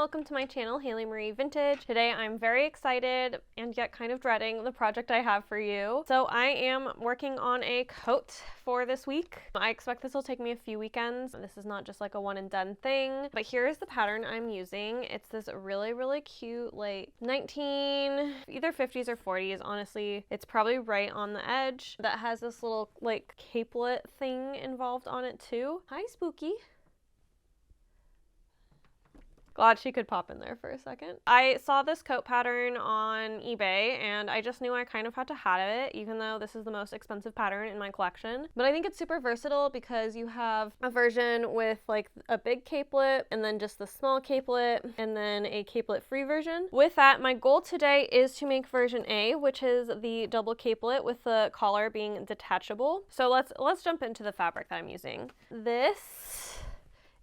welcome to my channel, Haylee Marie Vintage. Today I'm very excited and yet kind of dreading the project I have for you. So I am working on a coat for this week. I expect this will take me a few weekends. This is not just like a one and done thing, but here's the pattern I'm using. It's this really cute, like either 50s or 40s, honestly. It's probably right on the edge that has this little like capelet thing involved on it too. Hi, Spooky. Glad she could pop in there for a second. I saw this coat pattern on eBay and I just knew I kind of had to have it, even though this is the most expensive pattern in my collection. But I think it's super versatile because you have a version with like a big capelet and then just the small capelet and then a capelet free version. With that, my goal today is to make version A, which is the double capelet with the collar being detachable. So let's jump into the fabric that I'm using. This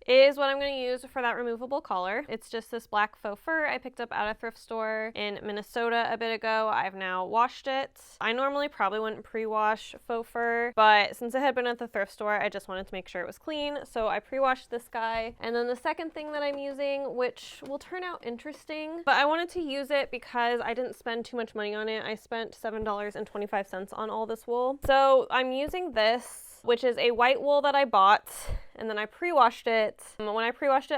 is what I'm going to use for that removable collar. It's just this black faux fur I picked up at a thrift store in Minnesota a bit ago. I've now washed it. I normally probably wouldn't pre-wash faux fur, but since it had been at the thrift store, I just wanted to make sure it was clean. So I pre-washed this guy. And then the second thing that I'm using, which will turn out interesting, but I wanted to use it because I didn't spend too much money on it. I spent $7.25 on all this wool. So I'm using this, which is a white wool that I bought, and then I pre-washed it. When I pre-washed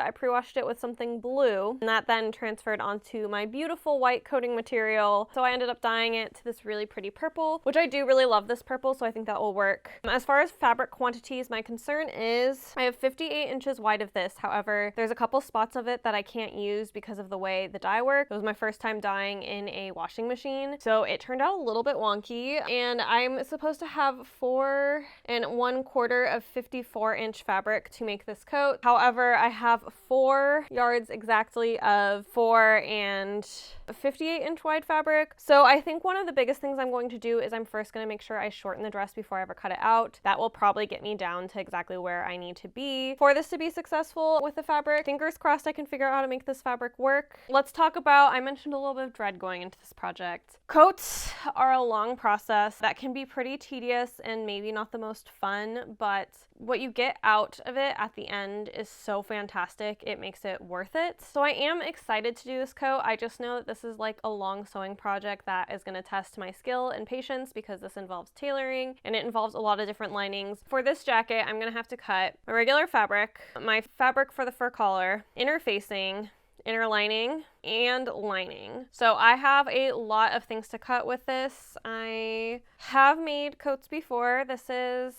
it with something blue, and that then transferred onto my beautiful white coating material. So I ended up dyeing it to this really pretty purple, which I do really love this purple, so I think that will work. As far as fabric quantities, my concern is I have 58 inches wide of this. However, there's a couple spots of it that I can't use because of the way the dye works. It was my first time dyeing in a washing machine, so it turned out a little bit wonky, and I'm supposed to have 4 1/4 of 54-inch fabric to make this coat. However, I have 4 yards exactly of 4 and 58-inch wide fabric. So I think one of the biggest things I'm going to do is I'm first going to make sure I shorten the dress before I ever cut it out. That will probably get me down to exactly where I need to be for this to be successful with the fabric. Fingers crossed I can figure out how to make this fabric work. Let's talk about, I mentioned a little bit of dread going into this project. Coats are a long process that can be pretty tedious and maybe not the most fun, but what you get out of it at the end is so fantastic. It makes it worth it. So I am excited to do this coat. I just know that this is like a long sewing project that is going to test my skill and patience because this involves tailoring and it involves a lot of different linings. For this jacket, I'm going to have to cut my regular fabric, my fabric for the fur collar, interfacing, inner lining, and lining. So I have a lot of things to cut with this. I have made coats before. This is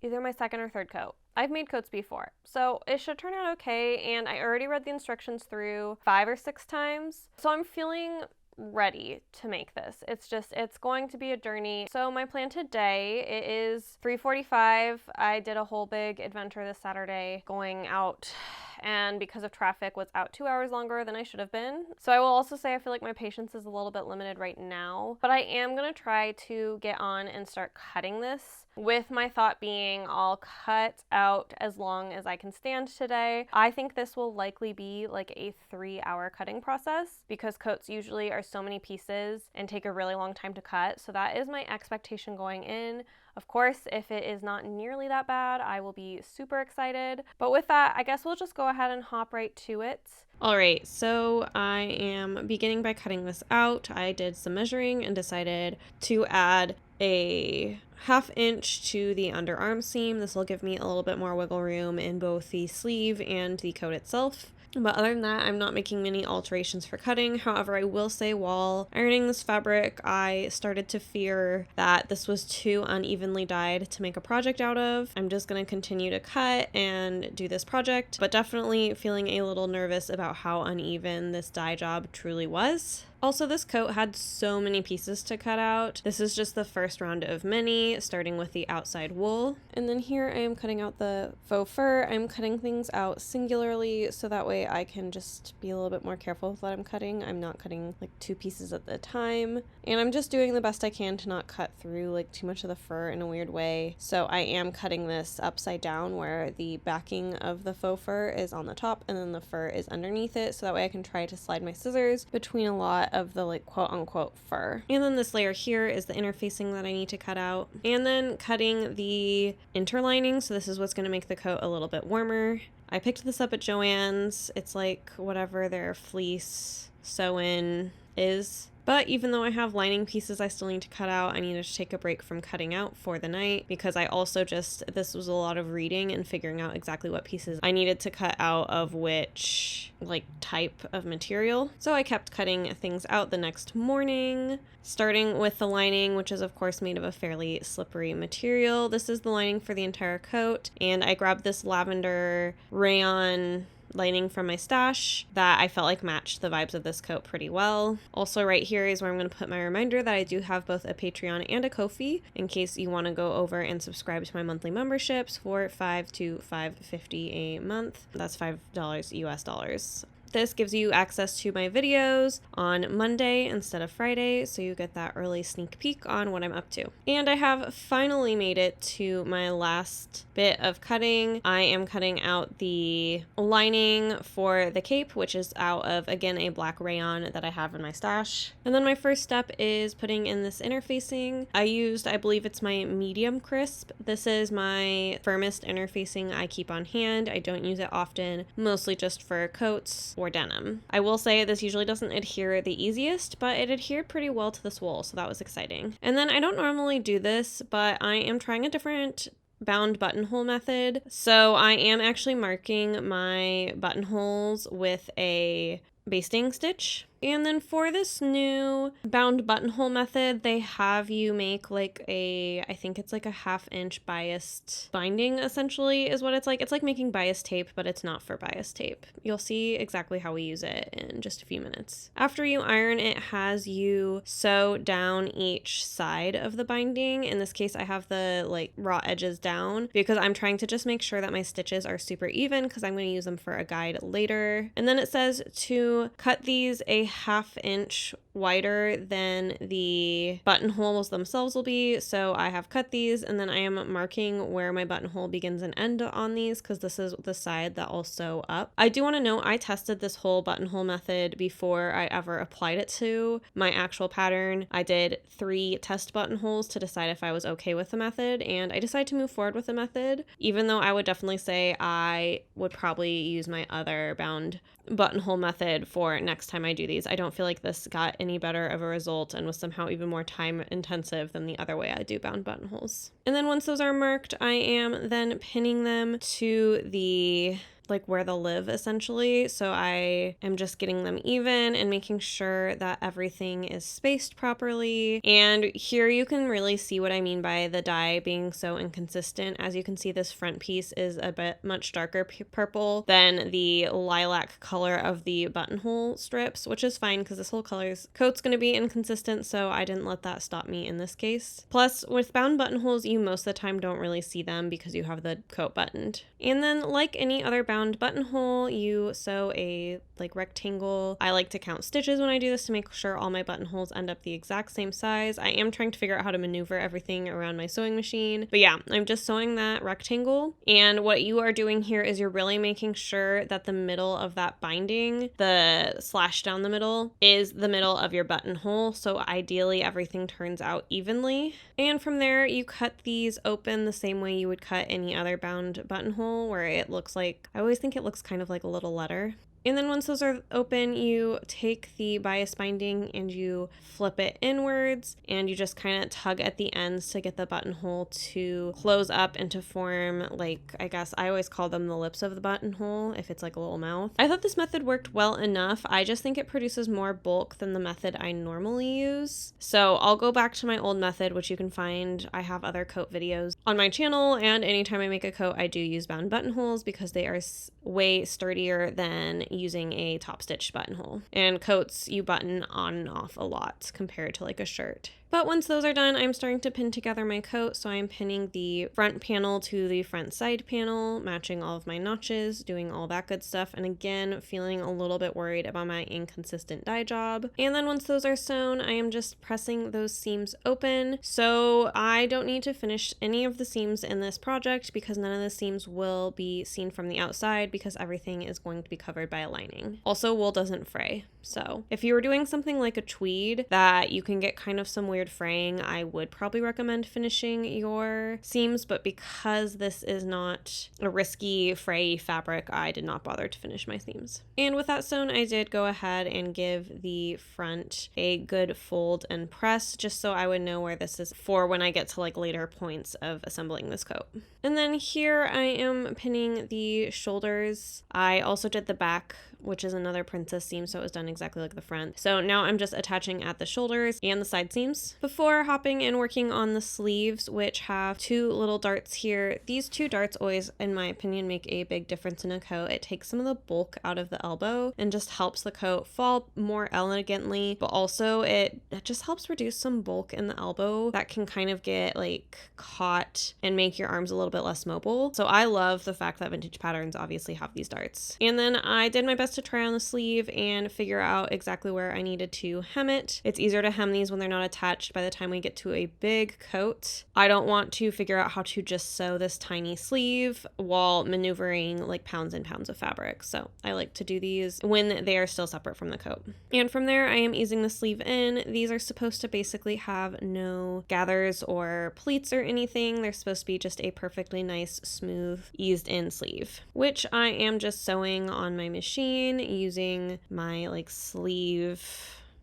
either my second or third coat. I've made coats before, so it should turn out okay, and I already read the instructions through 5 or 6 times, so I'm feeling ready to make this. It's going to be a journey. So my plan today, it is 3:45. I did a whole big adventure this Saturday going out, and because of traffic was out 2 hours longer than I should have been. So I will also say I feel like my patience is a little bit limited right now, but I am going to try to get on and start cutting this, with my thought being I'll cut out as long as I can stand today. I think this will likely be like a 3-hour cutting process because coats usually are so many pieces and take a really long time to cut. So that is my expectation going in. Of course, if it is not nearly that bad, I will be super excited. But with that, I guess we'll just go ahead and hop right to it. All right, so I am beginning by cutting this out. I did some measuring and decided to add a 1/2 inch to the underarm seam. This will give me a little bit more wiggle room in both the sleeve and the coat itself. But other than that, I'm not making many alterations for cutting. However, I will say while ironing this fabric, I started to fear that this was too unevenly dyed to make a project out of. I'm just going to continue to cut and do this project, but definitely feeling a little nervous about how uneven this dye job truly was. Also, this coat had so many pieces to cut out. This is just the first round of many, starting with the outside wool. And then here I am cutting out the faux fur. I'm cutting things out singularly so that way I can just be a little bit more careful with what I'm cutting. I'm not cutting like 2 pieces at a time. And I'm just doing the best I can to not cut through like too much of the fur in a weird way. So I am cutting this upside down where the backing of the faux fur is on the top and then the fur is underneath it. So that way I can try to slide my scissors between a lot of the like quote unquote fur. And then this layer here is the interfacing that I need to cut out. And then cutting the interlining. So this is what's going to make the coat a little bit warmer. I picked this up at Joann's. It's like whatever their fleece sew-in is. But even though I have lining pieces I still need to cut out, I needed to take a break from cutting out for the night because I also this was a lot of reading and figuring out exactly what pieces I needed to cut out of which like type of material. So I kept cutting things out the next morning, starting with the lining, which is of course made of a fairly slippery material. This is the lining for the entire coat, and I grabbed this lavender rayon lining from my stash that I felt like matched the vibes of this coat pretty well. Also right here is where I'm going to put my reminder that I do have both a Patreon and a Ko-fi in case you want to go over and subscribe to my monthly memberships for $5 to $5.50 a month. That's $5 US dollars. This gives you access to my videos on Monday instead of Friday, so you get that early sneak peek on what I'm up to. And I have finally made it to my last bit of cutting. I am cutting out the lining for the cape, which is out of, again, a black rayon that I have in my stash. And then my first step is putting in this interfacing. I believe it's my medium crisp. This is my firmest interfacing I keep on hand. I don't use it often, mostly just for coats or denim. I will say this usually doesn't adhere the easiest, but it adhered pretty well to this wool, so that was exciting. And then I don't normally do this, but I am trying a different bound buttonhole method. So I am actually marking my buttonholes with a basting stitch. And then for this new bound buttonhole method, they have you make like I think it's like a 1/2 inch biased binding essentially is what it's like. It's like making bias tape, but it's not for bias tape. You'll see exactly how we use it in just a few minutes. After you iron, it has you sew down each side of the binding. In this case, I have the like raw edges down because I'm trying to just make sure that my stitches are super even because I'm going to use them for a guide later. And then it says to cut these a 1/2 inch wider than the buttonholes themselves will be. So I have cut these, and then I am marking where my buttonhole begins and end on these because this is the side that I'll sew up. I do want to note I tested this whole buttonhole method before I ever applied it to my actual pattern. I did 3 test buttonholes to decide if I was okay with the method, and I decided to move forward with the method, even though I would definitely say I would probably use my other bound buttonhole method for next time I do these. I don't feel like this got any better of a result and was somehow even more time intensive than the other way I do bound buttonholes. And then once those are marked, I am then pinning them to the like where they'll live essentially. So I am just getting them even and making sure that everything is spaced properly. And here you can really see what I mean by the dye being so inconsistent. As you can see, this front piece is a bit much darker purple than the lilac color of the buttonhole strips, which is fine because this whole coat's going to be inconsistent, so I didn't let that stop me in this case. Plus, with bound buttonholes, you most of the time don't really see them because you have the coat buttoned. And then like any other bound buttonhole, you sew a like rectangle. I like to count stitches when I do this to make sure all my buttonholes end up the exact same size. I am trying to figure out how to maneuver everything around my sewing machine. But yeah, I'm just sewing that rectangle. And what you are doing here is you're really making sure that the middle of that binding, the slash down the middle, is the middle of your buttonhole. So ideally everything turns out evenly. And from there you cut these open the same way you would cut any other bound buttonhole, where it looks like, I always think it looks kind of like a little letter. And then once those are open, you take the bias binding and you flip it inwards, and you just kind of tug at the ends to get the buttonhole to close up and to form, like, I guess I always call them the lips of the buttonhole if it's like a little mouth. I thought this method worked well enough. I just think it produces more bulk than the method I normally use. So I'll go back to my old method, which you can find. I have other coat videos on my channel, and anytime I make a coat, I do use bound buttonholes because they are way sturdier than using a top stitch buttonhole. And coats you button on and off a lot compared to like a shirt. But once those are done, I'm starting to pin together my coat. So I'm pinning the front panel to the front side panel, matching all of my notches, doing all that good stuff. And again, feeling a little bit worried about my inconsistent dye job. And then once those are sewn, I am just pressing those seams open. So I don't need to finish any of the seams in this project because none of the seams will be seen from the outside because everything is going to be covered by a lining. Also, wool doesn't fray. So if you were doing something like a tweed that you can get kind of some weird fraying, I would probably recommend finishing your seams, but because this is not a risky fray fabric, I did not bother to finish my seams. And with that sewn, I did go ahead and give the front a good fold and press just so I would know where this is for when I get to like later points of assembling this coat. And then here I am pinning the shoulders. I also did the back, which is another princess seam, so it was done exactly like the front. So now I'm just attaching at the shoulders and the side seams before hopping and working on the sleeves, which have two little darts here. These two darts always, in my opinion, make a big difference in a coat. It takes some of the bulk out of the elbow and just helps the coat fall more elegantly, but also it just helps reduce some bulk in the elbow that can kind of get like caught and make your arms a little bit less mobile. So I love the fact that vintage patterns obviously have these darts. And then I did my best to try on the sleeve and figure out exactly where I needed to hem it. It's easier to hem these when they're not attached by the time we get to a big coat. I don't want to figure out how to just sew this tiny sleeve while maneuvering like pounds and pounds of fabric. So I like to do these when they are still separate from the coat. And from there, I am easing the sleeve in. These are supposed to basically have no gathers or pleats or anything. They're supposed to be just a perfectly nice, smooth, eased in sleeve, which I am just sewing on my machine using my like sleeve.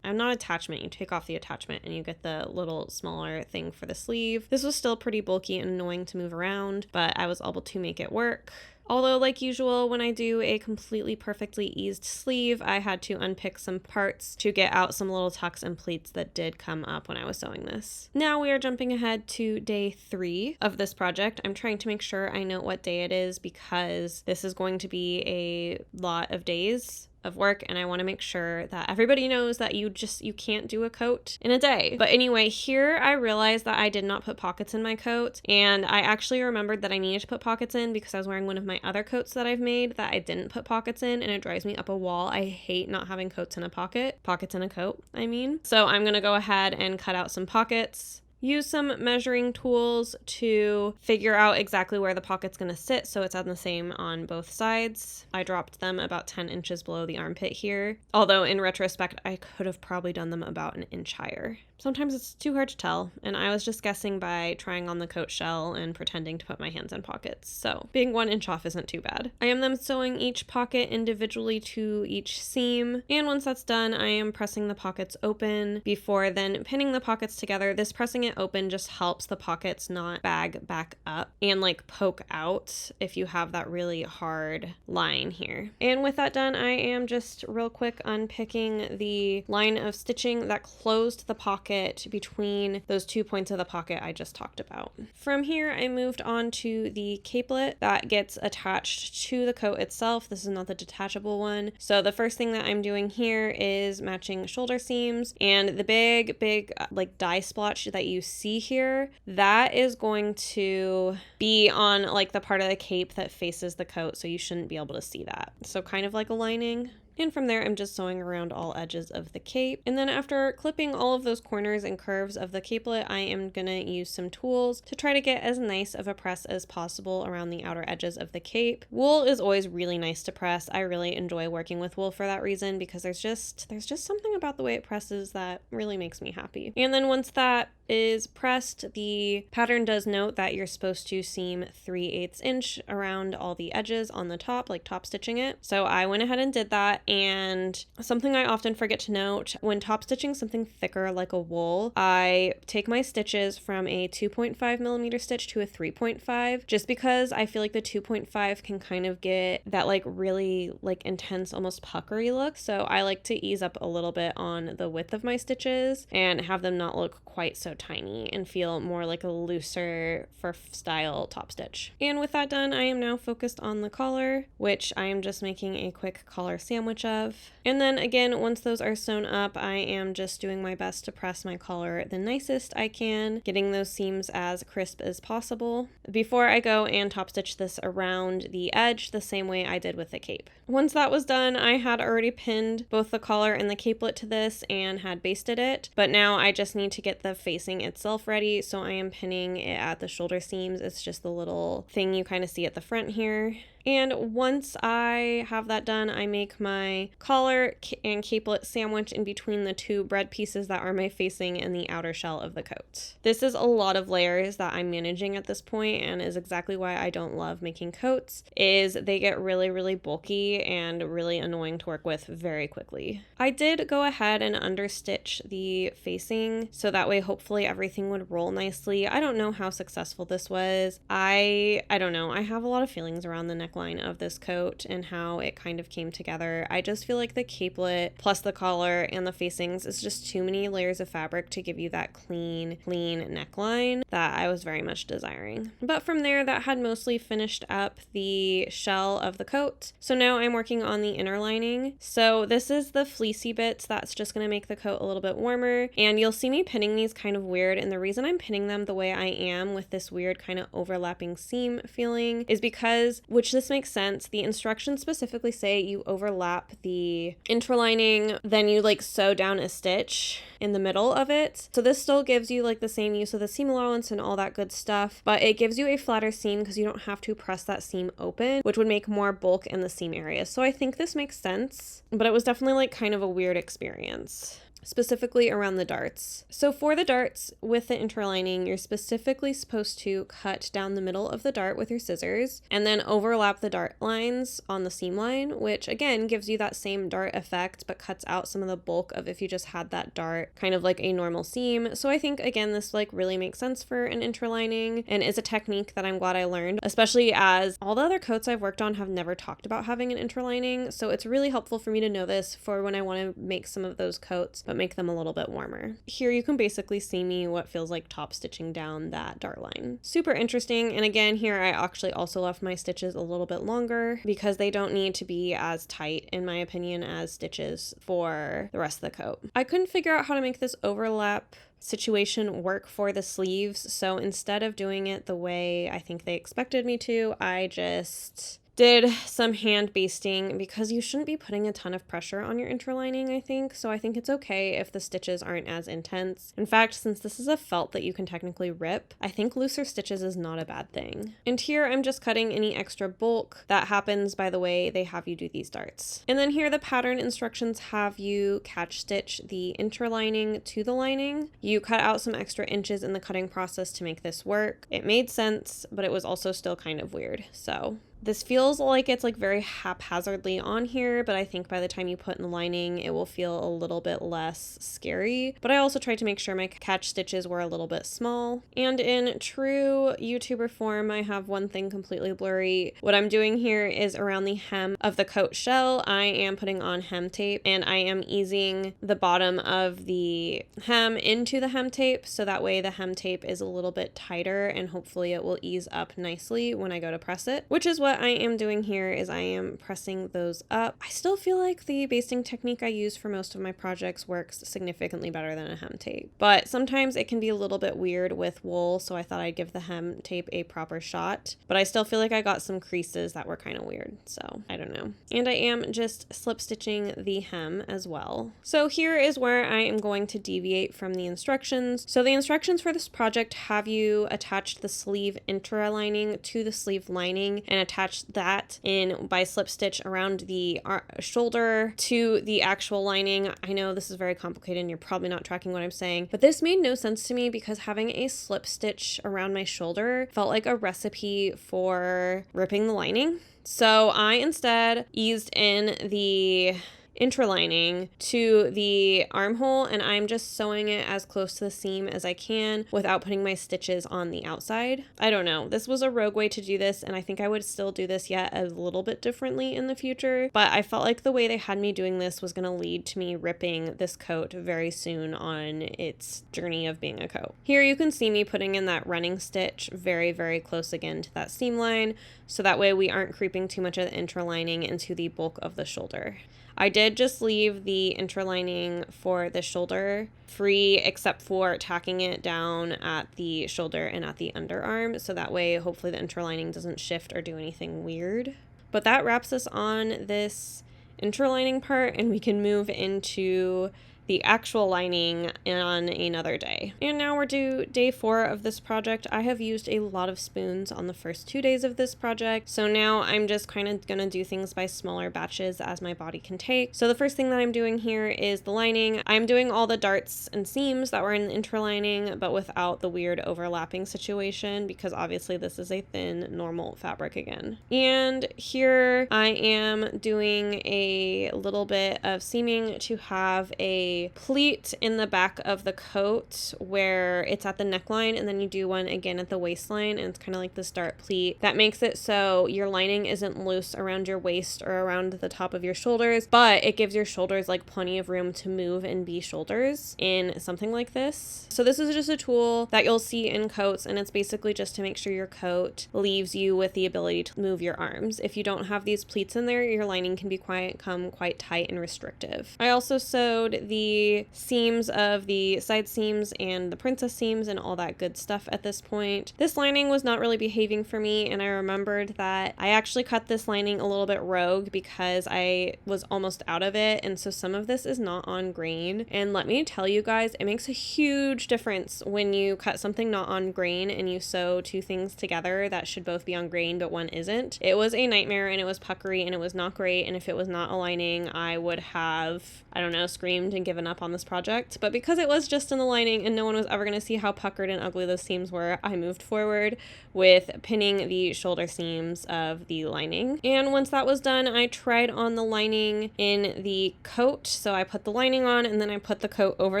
I'm not attachment. You take off the attachment and you get the little smaller thing for the sleeve. This was still pretty bulky and annoying to move around, but I was able to make it work. Although, like usual, when I do a completely perfectly eased sleeve, I had to unpick some parts to get out some little tucks and pleats that did come up when I was sewing this. Now we are jumping ahead to day 3 of this project. I'm trying to make sure I know what day it is because this is going to be a lot of days of work, and I want to make sure that everybody knows that you can't do a coat in a day. But anyway, here I realized that I did not put pockets in my coat, and I actually remembered that I needed to put pockets in because I was wearing one of my other coats that I've made that I didn't put pockets in, and it drives me up a wall. I hate not having pockets in a coat, I mean. So I'm gonna go ahead and cut out some pockets. Use some measuring tools to figure out exactly where the pocket's going to sit so it's on the same on both sides. I dropped them about 10 inches below the armpit here, although in retrospect I could have probably done them about an inch higher. Sometimes it's too hard to tell, and I was just guessing by trying on the coat shell and pretending to put my hands in pockets, so being 1 inch off isn't too bad. I am then sewing each pocket individually to each seam, and once that's done, I am pressing the pockets open before then pinning the pockets together. This pressing it open just helps the pockets not bag back up and like poke out if you have that really hard line here. And with that done, I am just real quick unpicking the line of stitching that closed the pocket between those 2 points of the pocket I just talked about. From here, I moved on to the capelet that gets attached to the coat itself. This is not the detachable one. So the first thing that I'm doing here is matching shoulder seams, and the big like dye splotch that you see here, that is going to be on like the part of the cape that faces the coat, so you shouldn't be able to see that. So kind of like a lining. And from there, I'm just sewing around all edges of the cape. And then after clipping all of those corners and curves of the capelet, I am gonna use some tools to try to get as nice of a press as possible around the outer edges of the cape. Wool is always really nice to press. I really enjoy working with wool for that reason because there's just something about the way it presses that really makes me happy. And then once that is pressed, the pattern does note that you're supposed to seam 3/8 inch around all the edges on the top, like top stitching it. So I went ahead and did that. And something I often forget to note, when top stitching something thicker like a wool, I take my stitches from a 2.5 millimeter stitch to a 3.5, just because I feel like the 2.5 can kind of get that like really like intense, almost puckery look. So I like to ease up a little bit on the width of my stitches and have them not look quite so tiny and feel more like a looser for style top stitch. And with that done, I am now focused on the collar, which I am just making a quick collar sandwich much of. And then again, once those are sewn up, I am just doing my best to press my collar the nicest I can, getting those seams as crisp as possible before I go and top stitch this around the edge the same way I did with the cape. Once that was done, I had already pinned both the collar and the capelet to this and had basted it, but now I just need to get the facing itself ready, so I am pinning it at the shoulder seams. It's just the little thing you kind of see at the front here. And once I have that done, I make my collar and capelet sandwich in between the two bread pieces that are my facing and the outer shell of the coat. This is a lot of layers that I'm managing at this point, and is exactly why I don't love making coats, is they get really, really bulky and really annoying to work with very quickly. I did go ahead and understitch the facing, so that way hopefully everything would roll nicely. I don't know how successful this was. I don't know. I have a lot of feelings around the neckline of this coat and how it kind of came together. I just feel like the capelet plus the collar and the facings is just too many layers of fabric to give you that clean neckline that I was very much desiring. But from there, that had mostly finished up the shell of the coat. So now I'm working on the inner lining. So this is the fleecy bits that's just going to make the coat a little bit warmer, and you'll see me pinning these kind of weird, and the reason I'm pinning them the way I am with this weird kind of overlapping seam feeling is because, which this makes sense, the instructions specifically say you overlap the interlining, then you like sew down a stitch in the middle of it. So this still gives you like the same use of the seam allowance and all that good stuff, but it gives you a flatter seam because you don't have to press that seam open, which would make more bulk in the seam area. So I think this makes sense, but it was definitely like kind of a weird experience, specifically around the darts. So for the darts with the interlining, you're specifically supposed to cut down the middle of the dart with your scissors and then overlap the dart lines on the seam line, which again gives you that same dart effect but cuts out some of the bulk of if you just had that dart kind of like a normal seam. So I think again this like really makes sense for an interlining and is a technique that I'm glad I learned, especially as all the other coats I've worked on have never talked about having an interlining. So it's really helpful for me to know this for when I want to make some of those coats but make them a little bit warmer. Here you can basically see me what feels like top stitching down that dart line. Super interesting. And again, here I actually also left my stitches a little bit longer because they don't need to be as tight, in my opinion, as stitches for the rest of the coat. I couldn't figure out how to make this overlap situation work for the sleeves, so instead of doing it the way I think they expected me to, I just did some hand basting because you shouldn't be putting a ton of pressure on your interlining, I think. So I think it's okay if the stitches aren't as intense. In fact, since this is a felt that you can technically rip, I think looser stitches is not a bad thing. And here I'm just cutting any extra bulk that happens by the way they have you do these darts. And then here the pattern instructions have you catch stitch the interlining to the lining. You cut out some extra inches in the cutting process to make this work. It made sense, but it was also still kind of weird. So this feels like it's like very haphazardly on here, but I think by the time you put in the lining, it will feel a little bit less scary. But I also tried to make sure my catch stitches were a little bit small. And in true YouTuber form, I have one thing completely blurry. What I'm doing here is around the hem of the coat shell, I am putting on hem tape and I am easing the bottom of the hem into the hem tape. So that way the hem tape is a little bit tighter and hopefully it will ease up nicely when I go to press it, which is what I am doing here is I am pressing those up. I still feel like the basting technique I use for most of my projects works significantly better than a hem tape, but sometimes it can be a little bit weird with wool, so I thought I'd give the hem tape a proper shot, but I still feel like I got some creases that were kind of weird, so I don't know. And I am just slip stitching the hem as well. So here is where I am going to deviate from the instructions. So the instructions for this project have you attach the sleeve interlining to the sleeve lining and attach that in by slip stitch around the shoulder to the actual lining. I know this is very complicated and you're probably not tracking what I'm saying, but this made no sense to me because having a slip stitch around my shoulder felt like a recipe for ripping the lining. So I instead eased in the interlining to the armhole and I'm just sewing it as close to the seam as I can without putting my stitches on the outside. I don't know. This was a rogue way to do this and I think I would still do this yet a little bit differently in the future, but I felt like the way they had me doing this was going to lead to me ripping this coat very soon on its journey of being a coat. Here you can see me putting in that running stitch very, very close again to that seam line, so that way we aren't creeping too much of the interlining into the bulk of the shoulder. I did just leave the interlining for the shoulder free, except for tacking it down at the shoulder and at the underarm, so that way hopefully the interlining doesn't shift or do anything weird. But that wraps us on this interlining part, and we can move into the actual lining on another day. And now we're due day 4 of this project. I have used a lot of spoons on the first 2 days of this project, so now I'm just kind of gonna do things by smaller batches as my body can take. So the first thing that I'm doing here is the lining. I'm doing all the darts and seams that were in the interlining, but without the weird overlapping situation, because obviously this is a thin, normal fabric again. And here I am doing a little bit of seaming to have a pleat in the back of the coat where it's at the neckline, and then you do one again at the waistline, and it's kind of like this dart pleat that makes it so your lining isn't loose around your waist or around the top of your shoulders, but it gives your shoulders like plenty of room to move and be shoulders in something like this. So this is just a tool that you'll see in coats, and it's basically just to make sure your coat leaves you with the ability to move your arms. If you don't have these pleats in there, your lining can become quite tight and restrictive. I also sewed the seams of the side seams and the princess seams and all that good stuff at this point. This lining was not really behaving for me, and I remembered that I actually cut this lining a little bit rogue because I was almost out of it, and so some of this is not on grain. And let me tell you guys, it makes a huge difference when you cut something not on grain and you sew 2 things together that should both be on grain but one isn't. It was a nightmare, and it was puckery, and it was not great, and if it was not aligning, I would have, I don't know, screamed and given up on this project. But because it was just in the lining and no one was ever going to see how puckered and ugly those seams were, I moved forward with pinning the shoulder seams of the lining. And once that was done, I tried on the lining in the coat. So I put the lining on, and then I put the coat over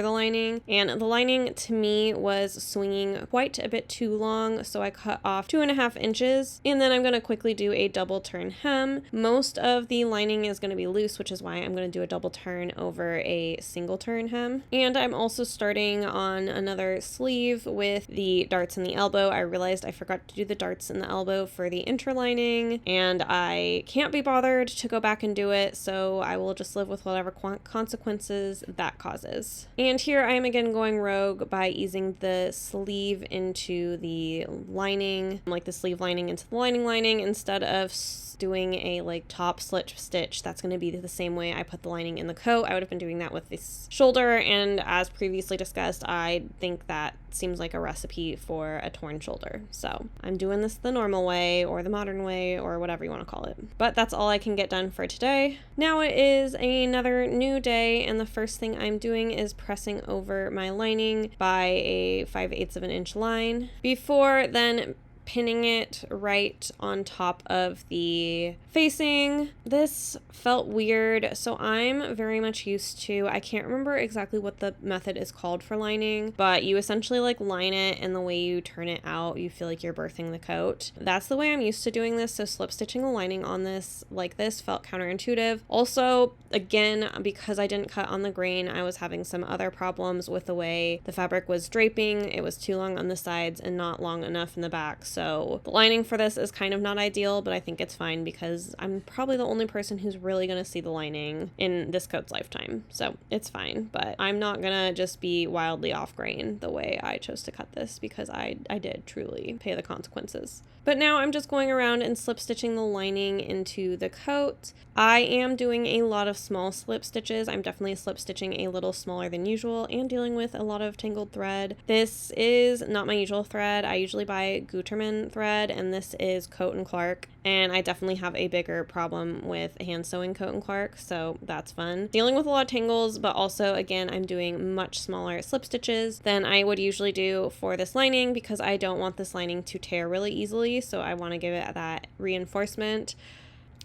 the lining, and the lining to me was swinging quite a bit too long, so I cut off 2.5 inches, and then I'm going to quickly do a double turn hem. Most of the lining is going to be loose, which is why I'm going to do a double turn over a single turn hem. And I'm also starting on another sleeve with the darts in the elbow. I realized I forgot to do the darts in the elbow for the interlining, and I can't be bothered to go back and do it, so I will just live with whatever consequences that causes. And here I am again going rogue by easing the sleeve into the lining, like the sleeve lining into the lining, instead of doing a like top slip stitch. That's going to be the same way I put the lining in the coat. I would have been doing that with this shoulder, and as previously discussed, I think that seems like a recipe for a torn shoulder. So I'm doing this the normal way, or the modern way, or whatever you want to call it. But that's all I can get done for today. Now it is another new day, and the first thing I'm doing is pressing over my lining by a 5/8 of an inch line. Before then pinning it right on top of the facing. This felt weird, so I'm very much used to, I can't remember exactly what the method is called for lining, but you essentially like line it, and the way you turn it out, you feel like you're birthing the coat. That's the way I'm used to doing this, so slip stitching a lining on this like this felt counterintuitive. Also, again, because I didn't cut on the grain, I was having some other problems with the way the fabric was draping. It was too long on the sides and not long enough in the back. So the lining for this is kind of not ideal, but I think it's fine because I'm probably the only person who's really going to see the lining in this coat's lifetime. So it's fine, but I'm not going to just be wildly off grain the way I chose to cut this, because I did truly pay the consequences. But now I'm just going around and slip stitching the lining into the coat. I am doing a lot of small slip stitches. I'm definitely slip stitching a little smaller than usual and dealing with a lot of tangled thread. This is not my usual thread. I usually buy Gutermann thread, and this is Coat and Clark. And I definitely have a bigger problem with hand sewing Coat and Clark, so that's fun. Dealing with a lot of tangles, but also, again, I'm doing much smaller slip stitches than I would usually do for this lining, because I don't want this lining to tear really easily, so I want to give it that reinforcement.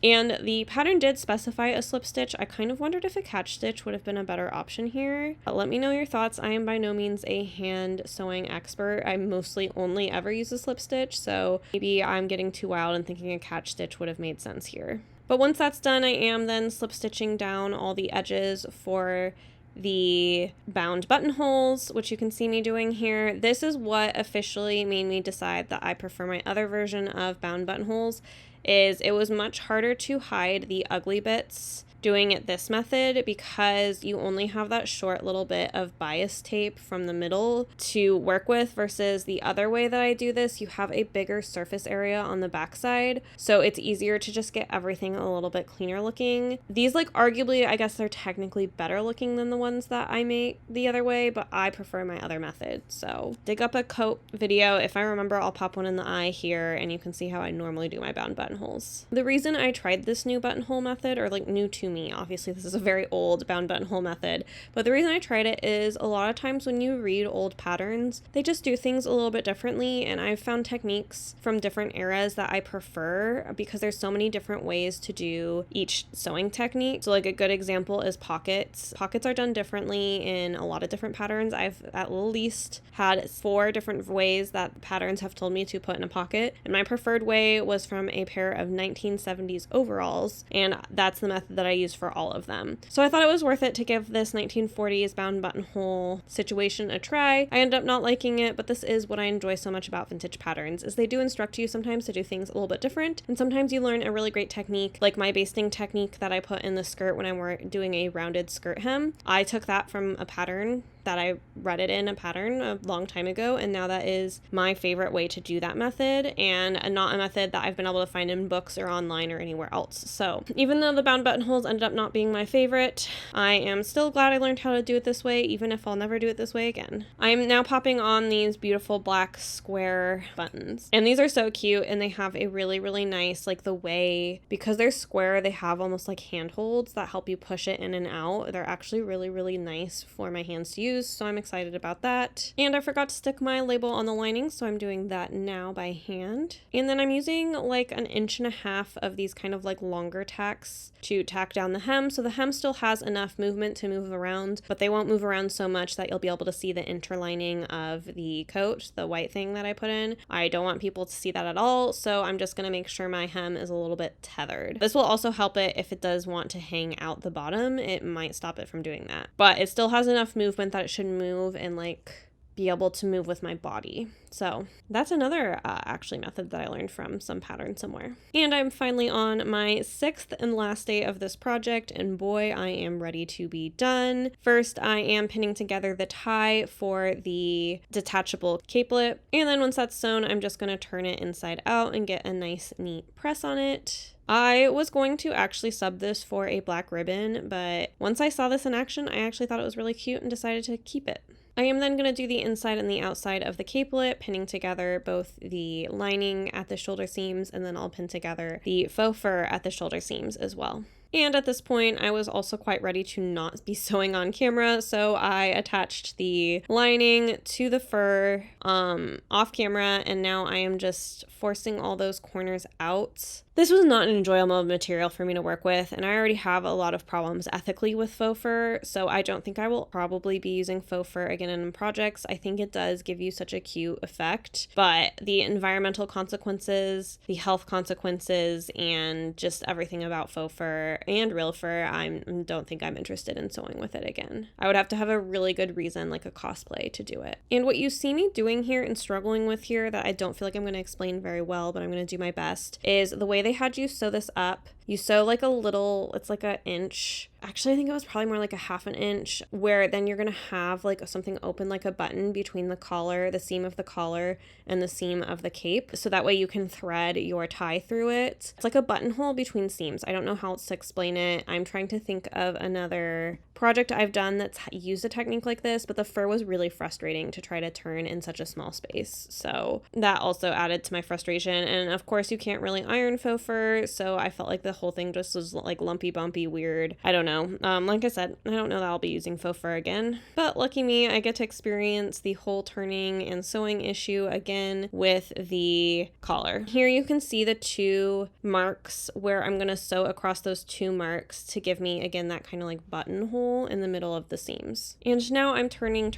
And the pattern did specify a slip stitch. I kind of wondered if a catch stitch would have been a better option here. But let me know your thoughts. I am by no means a hand sewing expert. I mostly only ever use a slip stitch, so maybe I'm getting too wild and thinking a catch stitch would have made sense here. But once that's done, I am then slip stitching down all the edges for the bound buttonholes, which you can see me doing here. This is what officially made me decide that I prefer my other version of bound buttonholes. Is it was much harder to hide the ugly bits doing it this method because you only have that short little bit of bias tape from the middle to work with, versus the other way that I do this, you have a bigger surface area on the backside, so it's easier to just get everything a little bit cleaner looking. These, like, arguably, I guess they're technically better looking than the ones that I make the other way, but I prefer my other method. So dig up a coat video. If I remember, I'll pop one in the eye here and you can see how I normally do my bound buttonholes. The reason I tried this new buttonhole method, or like new to me, obviously this is a very old bound buttonhole method, but the reason I tried it is a lot of times when you read old patterns, they just do things a little bit differently, and I've found techniques from different eras that I prefer because there's so many different ways to do each sewing technique. So like a good example is pockets. Pockets are done differently in a lot of different patterns. I've at least had 4 different ways that patterns have told me to put in a pocket, and my preferred way was from a pair of 1970s overalls, and that's the method that I use for all of them. So I thought it was worth it to give this 1940s bound buttonhole situation a try. I ended up not liking it, but this is what I enjoy so much about vintage patterns, is they do instruct you sometimes to do things a little bit different, and sometimes you learn a really great technique, like my basting technique that I put in the skirt when I'm doing a rounded skirt hem. I took that from a pattern that I read it in a pattern a long time ago, and now that is my favorite way to do that method, and not a method that I've been able to find in books or online or anywhere else. So even though the bound buttonholes ended up not being my favorite, I am still glad I learned how to do it this way, even if I'll never do it this way again. I'm now popping on these beautiful black square buttons, and these are so cute, and they have a really, really nice, like the way, because they're square, they have almost like handholds that help you push it in and out. They're actually really, really nice for my hands to use, so I'm excited about that. And I forgot to stick my label on the lining, so I'm doing that now by hand. And then I'm using like 1.5 inches of these kind of like longer tacks to tack down the hem, so the hem still has enough movement to move around, but they won't move around so much that you'll be able to see the interlining of the coat, the white thing that I put in. I don't want people to see that at all, so I'm just going to make sure my hem is a little bit tethered. This will also help it if it does want to hang out the bottom. It might stop it from doing that, but it still has enough movement that it should move and like be able to move with my body. So that's another actually method that I learned from some pattern somewhere. And I'm finally on my 6th and last day of this project, and boy, I am ready to be done. First, I am pinning together the tie for the detachable capelet, and then once that's sewn, I'm just going to turn it inside out and get a nice neat press on it. I was going to actually sub this for a black ribbon, but once I saw this in action, I actually thought it was really cute and decided to keep it. I am then going to do the inside and the outside of the capelet, pinning together both the lining at the shoulder seams, and then I'll pin together the faux fur at the shoulder seams as well. And at this point, I was also quite ready to not be sewing on camera, so I attached the lining to the fur off camera, and now I am just forcing all those corners out. This was not an enjoyable material for me to work with, and I already have a lot of problems ethically with faux fur, so I don't think I will probably be using faux fur again in projects. I think it does give you such a cute effect, but the environmental consequences, the health consequences, and just everything about faux fur and real fur, I don't think I'm interested in sewing with it again. I would have to have a really good reason, like a cosplay, to do it. And what you see me doing here and struggling with here that I don't feel like I'm going to explain very well, but I'm going to do my best, is the way they had you sew this up. You sew like a little, it's like an inch. Actually, I think it was probably more like a 1/2 inch, where then you're going to have like something open like a button between the collar, the seam of the collar, and the seam of the cape. So that way you can thread your tie through it. It's like a buttonhole between seams. I don't know how else to explain it. I'm trying to think of another project I've done that's used a technique like this, but the fur was really frustrating to try to turn in such a small space. So that also added to my frustration. And of course, you can't really iron faux fur, so I felt like the whole thing just was like lumpy, bumpy, weird. I don't know. Like I said, I don't know that I'll be using faux fur again, but lucky me, I get to experience the whole turning and sewing issue again with the collar. Here you can see the 2 marks where I'm going to sew across those 2 marks to give me, again, that kind of like buttonhole buttonhole in the middle of the seams. And now I'm turning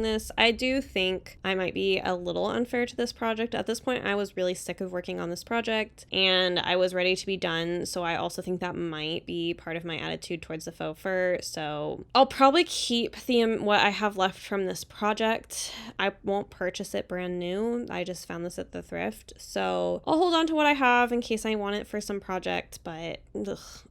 this. I do think I might be a little unfair to this project. At this point, I was really sick of working on this project and I was ready to be done. So I also think that might be part of my attitude towards the faux fur. So I'll probably keep what I have left from this project. I won't purchase it brand new. I just found this at the thrift. So I'll hold on to what I have in case I want it for some project, but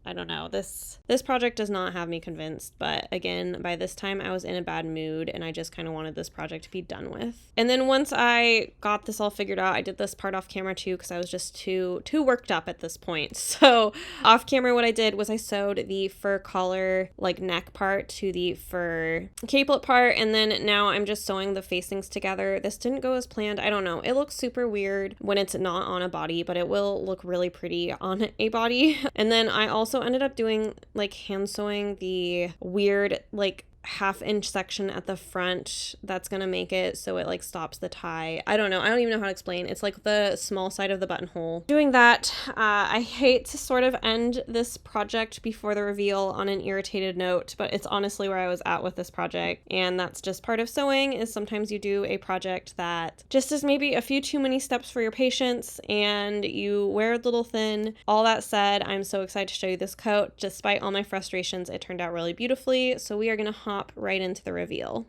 I don't know. This project does not have me convinced, but again, by this time I was in a bad mood and I just kind of wanted this project to be done with. And then once I got this all figured out, I did this part off camera too because I was just too worked up at this point. So off camera, what I did was I sewed the fur collar like neck part to the fur capelet part, and then now I'm just sewing the facings together. This didn't go as planned. I don't know. It looks super weird when it's not on a body, but it will look really pretty on a body. And then I also ended up doing like hand sewing the weird like half-inch section at the front that's gonna make it so it like stops the tie. I don't know. I don't even know how to explain. It's like the small side of the buttonhole. Doing that, I hate to sort of end this project before the reveal on an irritated note, but it's honestly where I was at with this project, and that's just part of sewing, is sometimes you do a project that just is maybe a few too many steps for your patience and you wear a little thin. All that said, I'm so excited to show you this coat. Despite all my frustrations, it turned out really beautifully, so we are gonna hop right into the reveal.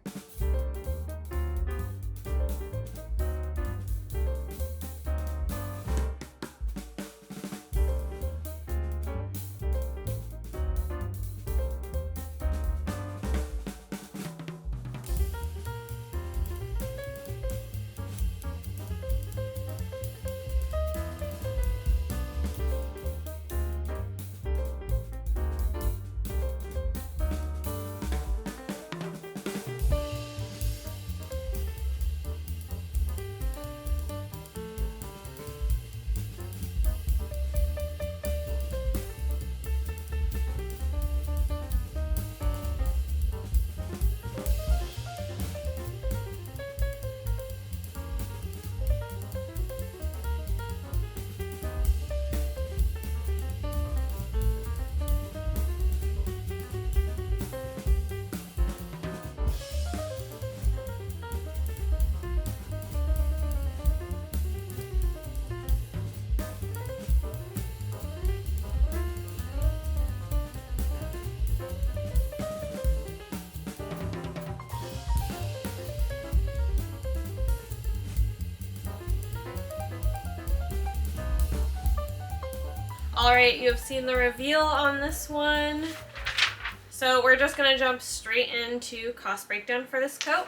Alright, you have seen the reveal on this one. So we're just gonna jump straight into cost breakdown for this coat.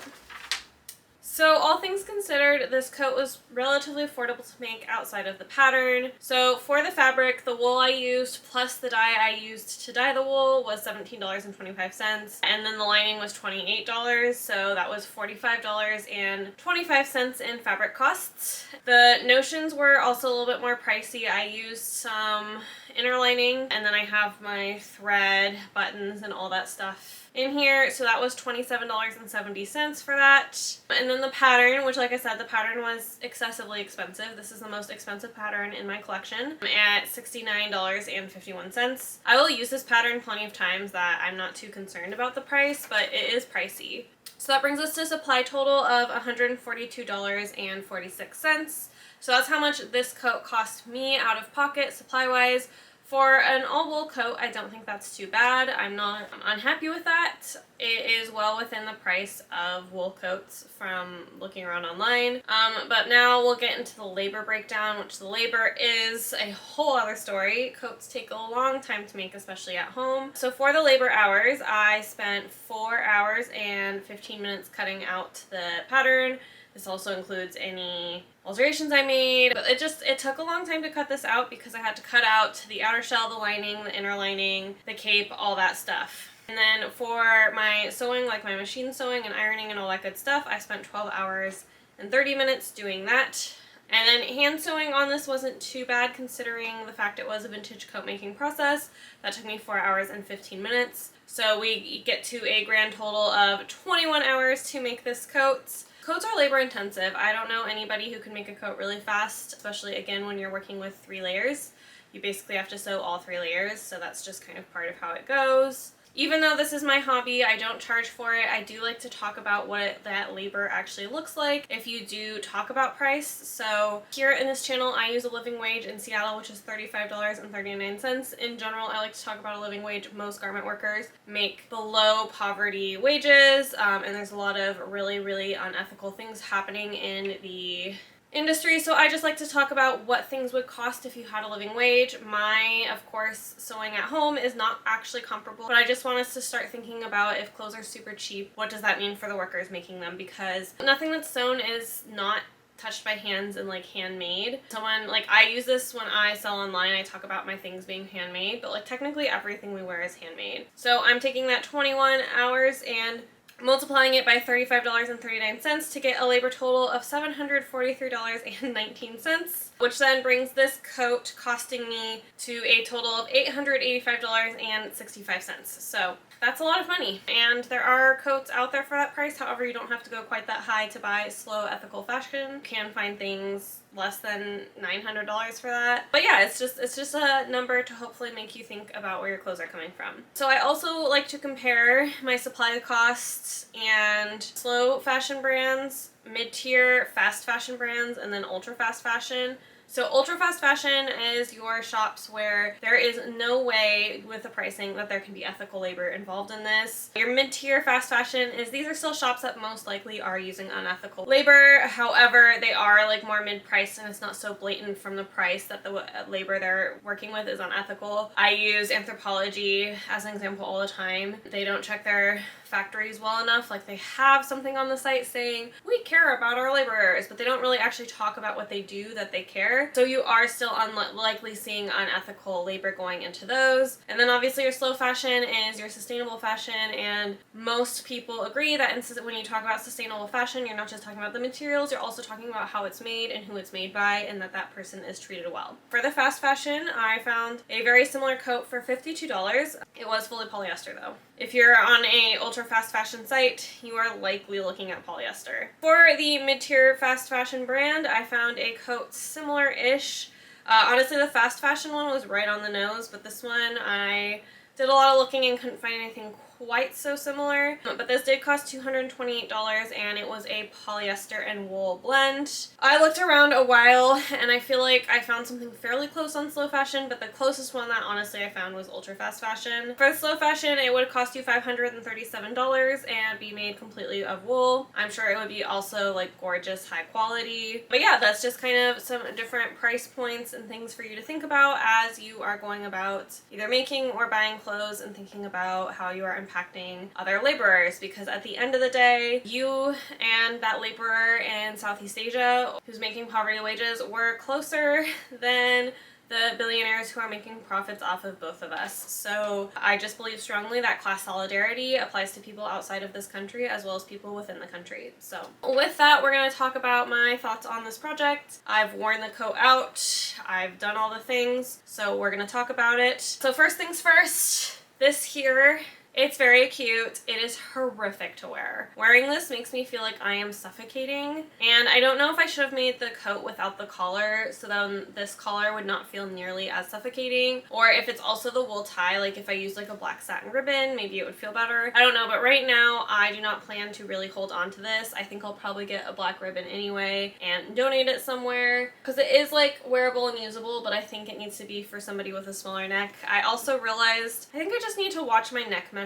So all things considered, this coat was relatively affordable to make outside of the pattern. So for the fabric, the wool I used plus the dye I used to dye the wool was $17.25, and then the lining was $28, so that was $45.25 in fabric costs. The notions were also a little bit more pricey. I used some interlining, and then I have my thread, buttons, and all that stuff in here, so that was $27.70 for that. And then the pattern, which like I said, the pattern was excessively expensive. This is the most expensive pattern in my collection at $69.51. I will use this pattern plenty of times, that I'm not too concerned about the price, but it is pricey. So that brings us to a supply total of $142.46. So that's how much this coat cost me out of pocket supply-wise. For an all-wool coat, I don't think that's too bad. I'm not unhappy with that. It is well within the price of wool coats from looking around online. But now we'll get into the labor breakdown, which the labor is a whole other story. Coats take a long time to make, especially at home. So for the labor hours, I spent 4 hours and 15 minutes cutting out the pattern. This also includes any alterations I made, but it took a long time to cut this out because I had to cut out the outer shell, the lining, the inner lining, the cape, all that stuff. And then for my sewing, like my machine sewing and ironing and all that good stuff, I spent 12 hours and 30 minutes doing that. And then hand sewing on this wasn't too bad considering the fact it was a vintage coat making process. That took me 4 hours and 15 minutes. So we get to a grand total of 21 hours to make this coat. Coats are labor intensive. I don't know anybody who can make a coat really fast, especially again when you're working with 3 layers. You basically have to sew all 3 layers, so that's just kind of part of how it goes. Even though this is my hobby, I don't charge for it. I do like to talk about what that labor actually looks like if you do talk about price. So here in this channel, I use a living wage in Seattle, which is $35.39. In general, I like to talk about a living wage. Most garment workers make below poverty wages, and there's a lot of really, really unethical things happening in the industry, so I just like to talk about what things would cost if you had a living wage. My, of course, sewing at home is not actually comparable, but I just want us to start thinking about if clothes are super cheap, what does that mean for the workers making them? Because nothing that's sewn is not touched by hands and like handmade. Someone, like, I use this when I sell online. I talk about my things being handmade, but like technically everything we wear is handmade. So I'm taking that 21 hours and multiplying it by $35.39 to get a labor total of $743.19, which then brings this coat costing me to a total of $885.65. So that's a lot of money. And there are coats out there for that price. However, you don't have to go quite that high to buy slow, ethical fashion. You can find things less than $900 for that. But yeah, it's just a number to hopefully make you think about where your clothes are coming from. So I also like to compare my supply costs and slow fashion brands, mid-tier fast fashion brands, and then ultra fast fashion. So ultra fast fashion is your shops where there is no way with the pricing that there can be ethical labor involved in this. Your mid-tier fast fashion is, these are still shops that most likely are using unethical labor. However, they are like more mid-priced and it's not so blatant from the price that the labor they're working with is unethical. I use Anthropologie as an example all the time. They don't check their factories well enough. Like, they have something on the site saying we care about our laborers, but they don't really actually talk about what they do that they care. So you are still unlikely seeing unethical labor going into those. And then obviously your slow fashion is your sustainable fashion, and most people agree that when you talk about sustainable fashion, you're not just talking about the materials, you're also talking about how it's made and who it's made by, and that that person is treated well. For the fast fashion, I found a very similar coat for $52. It was fully polyester though. If you're on a ultra fast fashion site, you are likely looking at polyester. For the mid-tier fast fashion brand, I found a coat similar-ish. Honestly, the fast fashion one was right on the nose, but this one I did a lot of looking and couldn't find anything quite so similar, but this did cost $228 and it was a polyester and wool blend. I looked around a while and I feel like I found something fairly close on slow fashion, but the closest one that honestly I found was ultra fast fashion. For the slow fashion, it would cost you $537 and be made completely of wool. I'm sure it would be also like gorgeous high quality. But yeah, that's just kind of some different price points and things for you to think about as you are going about either making or buying clothes and thinking about how you are impacting other laborers, because at the end of the day, you and that laborer in Southeast Asia who's making poverty wages were closer than the billionaires who are making profits off of both of us. So I just believe strongly that class solidarity applies to people outside of this country as well as people within the country. So with that, we're going to talk about my thoughts on this project. I've worn the coat out, I've done all the things, so we're going to talk about it. So first things first, this here, it's very cute. It is horrific to wear. Wearing this makes me feel like I am suffocating, and I don't know if I should have made the coat without the collar, so then this collar would not feel nearly as suffocating, or if it's also the wool tie, like if I used like a black satin ribbon, maybe it would feel better. I don't know, but right now I do not plan to really hold on to this. I think I'll probably get a black ribbon anyway and donate it somewhere, because it is like wearable and usable, but I think it needs to be for somebody with a smaller neck. I also realized I think I just need to watch my neck measurements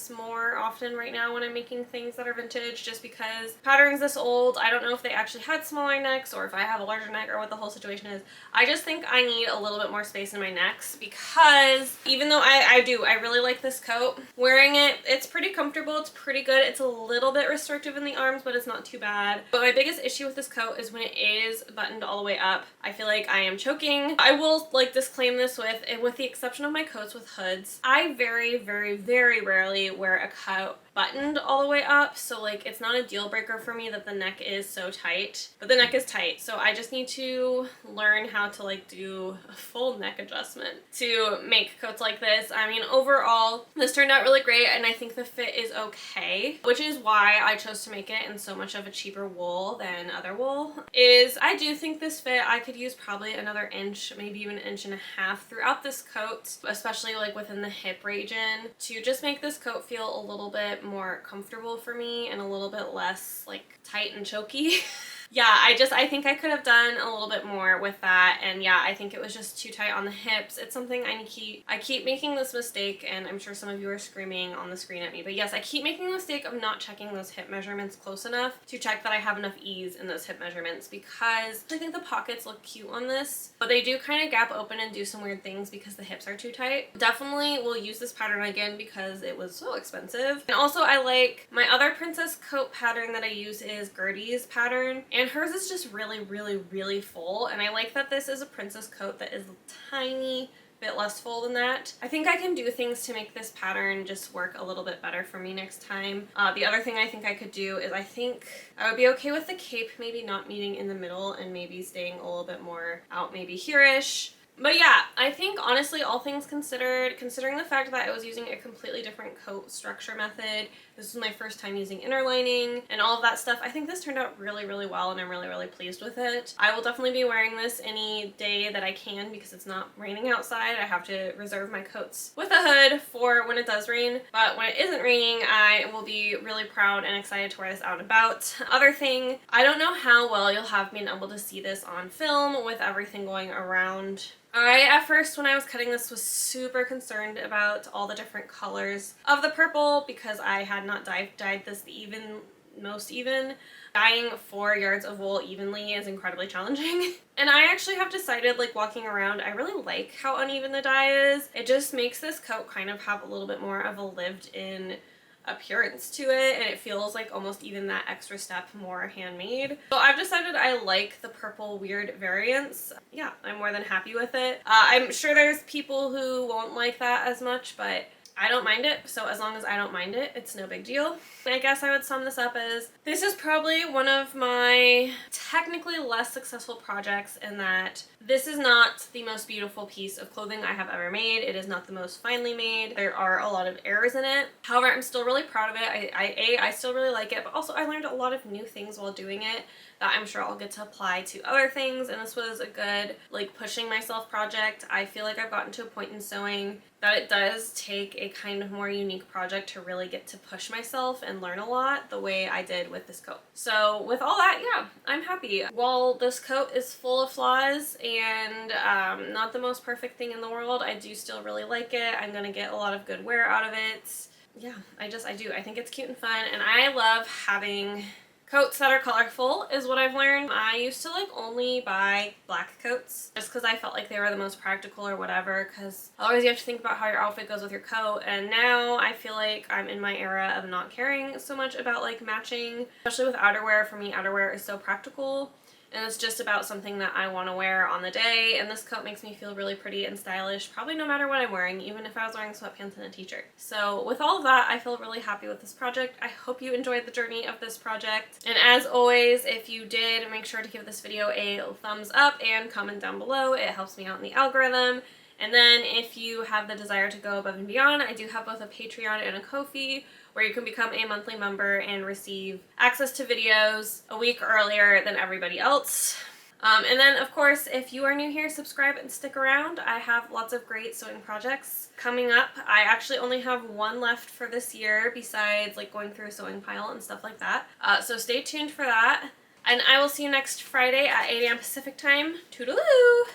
more often right now when I'm making things that are vintage, just because patterns this old, I don't know if they actually had smaller necks or if I have a larger neck or what the whole situation is. I just think I need a little bit more space in my necks, because even though I really like this coat, wearing it, it's pretty comfortable, it's pretty good. It's a little bit restrictive in the arms, but it's not too bad. But my biggest issue with this coat is when it is buttoned all the way up, I feel like I am choking. I will like disclaim this with the exception of my coats with hoods, I very, very, very rarely wear a coat buttoned all the way up, so like it's not a deal breaker for me that the neck is so tight, but the neck is tight, so I just need to learn how to like do a full neck adjustment to make coats like this. I mean, overall this turned out really great, and I think the fit is okay, which is why I chose to make it in so much of a cheaper wool than other wool. I do think this fit, I could use probably another inch, maybe even an inch and a half throughout this coat, especially like within the hip region, to just make this coat feel a little bit more comfortable for me and a little bit less like tight and choky. Yeah, I think I could have done a little bit more with that, and yeah, I think it was just too tight on the hips. It's something I keep making this mistake, and I'm sure some of you are screaming on the screen at me, but yes, I keep making the mistake of not checking those hip measurements close enough to check that I have enough ease in those hip measurements, because I think the pockets look cute on this, but they do kind of gap open and do some weird things because the hips are too tight. Definitely will use this pattern again because it was so expensive. And also I like my other princess coat pattern that I use is Gertie's pattern, and hers is just really, really, really full, and I like that this is a princess coat that is a tiny bit less full than that. I think I can do things to make this pattern just work a little bit better for me next time. The other thing I think I could do is I think I would be okay with the cape maybe not meeting in the middle and maybe staying a little bit more out maybe here-ish. But yeah, I think honestly, all things considered, considering the fact that I was using a completely different coat structure method, this was my first time using interlining and all of that stuff, I think this turned out really, really well, and I'm really, really pleased with it. I will definitely be wearing this any day that I can because it's not raining outside. I have to reserve my coats with a hood for when it does rain, but when it isn't raining, I will be really proud and excited to wear this out and about. Other thing, I don't know how well you'll have been able to see this on film with everything going around. I, at first, when I was cutting this, was super concerned about all the different colors of the purple because I had not dyed this most even. Dyeing 4 yards of wool evenly is incredibly challenging. And I actually have decided, like walking around, I really like how uneven the dye is. It just makes this coat kind of have a little bit more of a lived-in appearance to it, and it feels like almost even that extra step more handmade. So I've decided I like the purple weird variants. Yeah, I'm more than happy with it. I'm sure there's people who won't like that as much, but I don't mind it, so as long as I don't mind it, it's no big deal. And I guess I would sum this up as this is probably one of my technically less successful projects in that this is not the most beautiful piece of clothing I have ever made. It is not the most finely made. There are a lot of errors in it. However, I'm still really proud of it. I still really like it, but also I learned a lot of new things while doing it that I'm sure I'll get to apply to other things, and this was a good like pushing myself project. I feel like I've gotten to a point in sewing that it does take a kind of more unique project to really get to push myself and learn a lot the way I did with this coat. So with all that, yeah, I'm happy. While this coat is full of flaws and not the most perfect thing in the world, I do still really like it. I'm gonna get a lot of good wear out of it. Yeah, I do. I think it's cute and fun, and I love having coats that are colorful is what I've learned. I used to like only buy black coats just because I felt like they were the most practical or whatever, because otherwise you have to think about how your outfit goes with your coat, and now I feel like I'm in my era of not caring so much about like matching, especially with outerwear. For me, outerwear is so practical. And it's just about something that I want to wear on the day, and this coat makes me feel really pretty and stylish probably no matter what I'm wearing, even if I was wearing sweatpants and a t-shirt. So with all of that, I feel really happy with this project. I hope you enjoyed the journey of this project, and as always, if you did, make sure to give this video a thumbs up and comment down below. It helps me out in the algorithm. And then if you have the desire to go above and beyond, I do have both a Patreon and a Ko-fi, where you can become a monthly member and receive access to videos a week earlier than everybody else. And then, of course, if you are new here, subscribe and stick around. I have lots of great sewing projects coming up. I actually only have one left for this year besides like going through a sewing pile and stuff like that. So stay tuned for that. And I will see you next Friday at 8 a.m. Pacific time. Toodaloo!